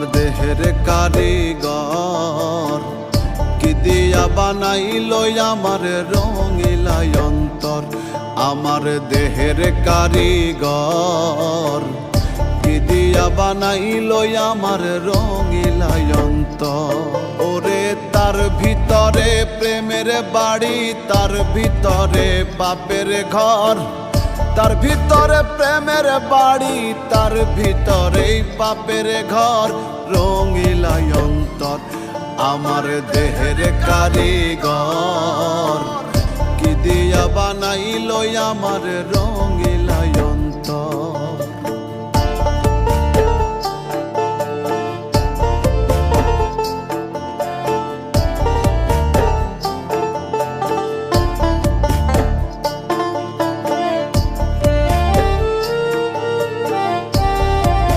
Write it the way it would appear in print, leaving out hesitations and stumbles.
আমার দেহের কারিগর কি দিয়া বানাইল আমার রঙিলা অন্তর। আমার দেহের কারিগর কি দিয়া বানাইল আমার রঙিলা অন্তর। ওরে তার ভিতরে প্রেমের বাড়ি, তার ভিতরে পাপের ঘর, তার ভিতরে প্রেমের বাড়ি, তার ভিতরে পাপের ঘর, রঙিলা অন্তর। আমার দেহের কারিগর কি দিয়া বানাইল আমার রঙ